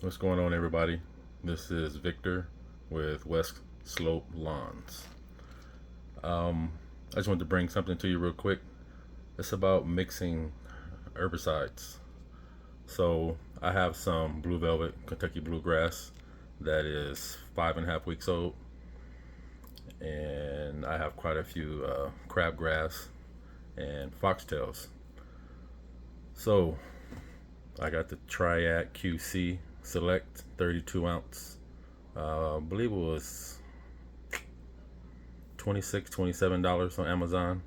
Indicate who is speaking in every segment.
Speaker 1: What's going on, everybody? This is Victor with West Slope Lawns. I just wanted to bring something to you real quick. It's about mixing herbicides. So I have some Blue Velvet Kentucky Bluegrass that is 5.5 weeks old, and I have quite a few crabgrass and foxtails. So I got the Triad QC Select 32 ounce. I believe it was $26, $27 on Amazon.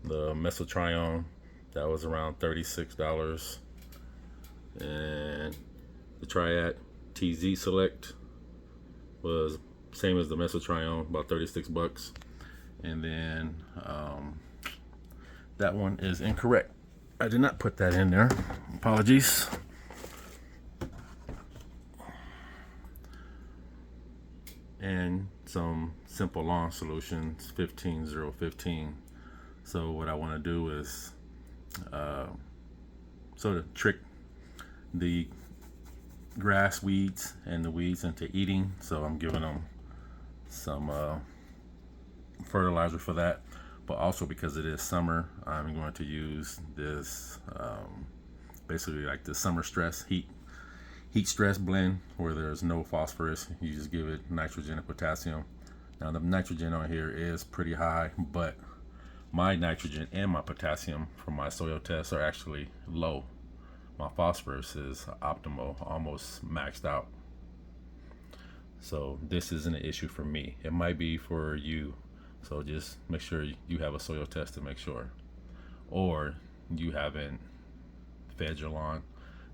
Speaker 1: The Mesotrione, that was around $36. And the Triad TZ Select was same as the Mesotrione, about 36 bucks. And then that one is incorrect. I did not put that in there. Apologies. And some simple lawn solutions, 15015. So what I want to do is sort of trick the grass weeds and the weeds into eating. So I'm giving them some fertilizer for that, but also because it is summer, I'm going to use this basically like the summer stress heat stress blend, where there's no phosphorus. You just give it nitrogen and potassium. Now the nitrogen on here is pretty high, but my nitrogen and my potassium from my soil tests are actually low. My phosphorus is optimal, almost maxed out. So this isn't an issue for me. It might be for you. So just make sure you have a soil test to make sure, or you haven't fed your lawn.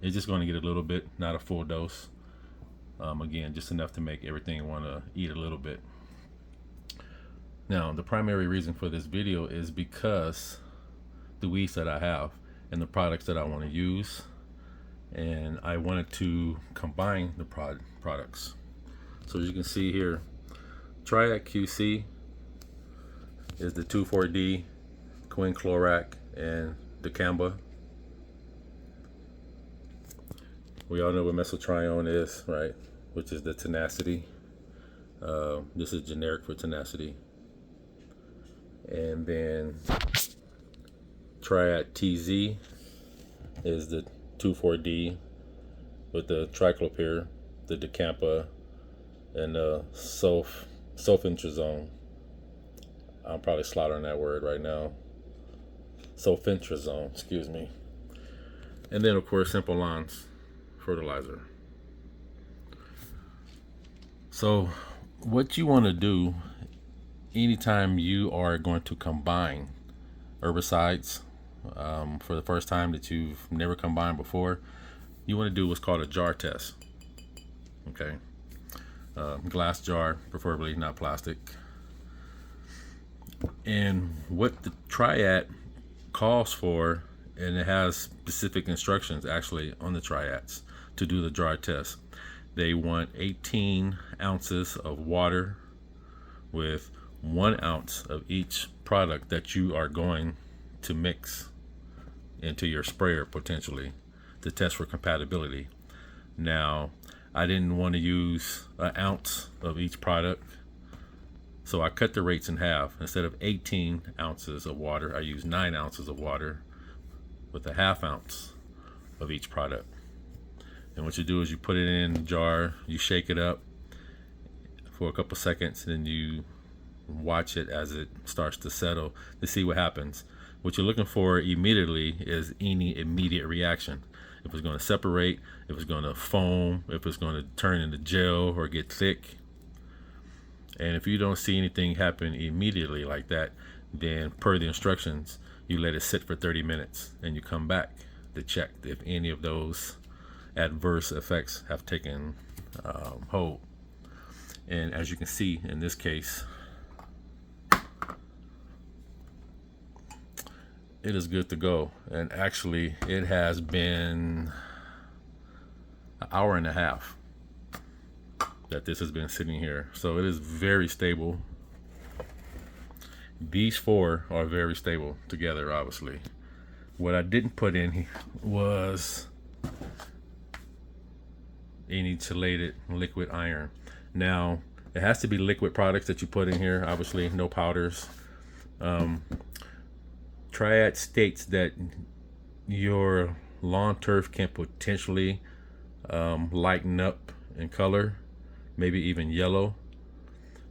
Speaker 1: It's just going to get a little bit, not a full dose. Again, just enough to make everything want to eat a little bit. Now, the primary reason for this video is because the weeds that I have and the products that I want to use, and I wanted to combine the products. So as you can see here, Triad QC is the 2,4-D, quinclorac, and dicamba. We all know what Mesotrione is, right? Which is the tenacity. This is generic for tenacity. And then Triad TZ is the 2,4-D with the triclopyr, the dicamba, and the sulfentrazone. I'm probably slaughtering that word right now. Sulfentrazone, excuse me. And then of course Simple Lawns fertilizer. So what you want to do anytime you are going to combine herbicides for the first time that you've never combined before, you want to do what's called a jar test. Okay, glass jar, preferably not plastic. And what the Triad calls for, and it has specific instructions actually on the Triads to do the jar test. They want 18 ounces of water with 1 ounce of each product that you are going to mix into your sprayer potentially to test for compatibility. Now, I didn't want to use 1 ounce of each product, so I cut the rates in half. Instead of 18 ounces of water, I used 9 ounces of water with 1/2 ounce of each product. And what you do is you put it in the jar, you shake it up for a couple seconds, and then you watch it as it starts to settle to see what happens. What you're looking for immediately is any immediate reaction. If it's going to separate, if it's going to foam, if it's going to turn into gel or get thick. And if you don't see anything happen immediately like that, then per the instructions, you let it sit for 30 minutes and you come back to check if any of those adverse effects have taken hold. And as you can see in this case, it is good to go. And actually it has been an hour and a half that this has been sitting here, so it is very stable. These four are very stable together, obviously. What I didn't put in was any chelated liquid iron. Now, it has to be liquid products that you put in here, obviously, no powders. Triad states that your lawn turf can potentially lighten up in color, maybe even yellow.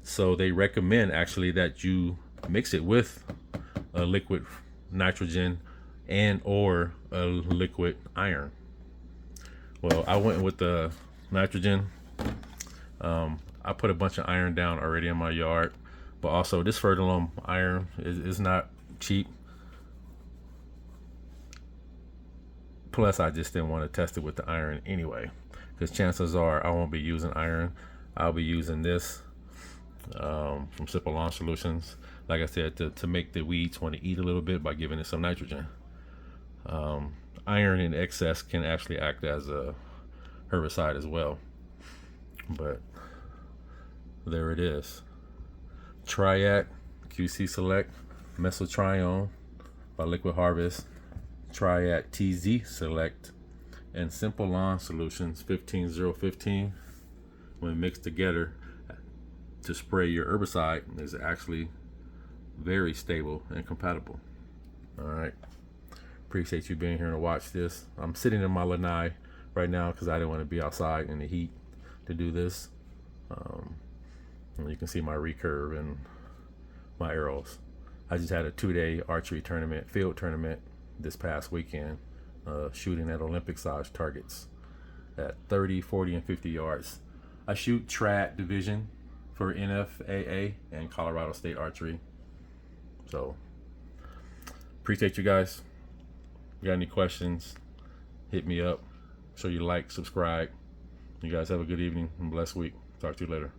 Speaker 1: So they recommend actually that you mix it with a liquid nitrogen and or a liquid iron. Well, I went with the nitrogen. I put a bunch of iron down already in my yard, but also this Fertilum iron is not cheap. Plus, I just didn't want to test it with the iron anyway, because chances are I won't be using iron. I'll be using this from Simple Lawn Solutions, like I said, to make the weeds want to eat a little bit by giving it some nitrogen. Iron in excess can actually act as a herbicide as well. But there it is. Triad QC Select, Mesotrione by Liquid Harvest, Triad TZ Select, and Simple Lawn Solutions 15015. When mixed together to spray your herbicide, is actually very stable and compatible. All right. Appreciate you being here to watch this. I'm sitting in my lanai right now because I didn't want to be outside in the heat to do this. And you can see my recurve and my arrows. I just had a 2-day archery tournament, field tournament this past weekend, shooting at Olympic size targets at 30, 40, and 50 yards. I shoot Triad division for NFAA and Colorado State Archery. So appreciate you guys. If you got any questions, hit me up. Show you like, subscribe. You guys have a good evening and blessed week. Talk to you later.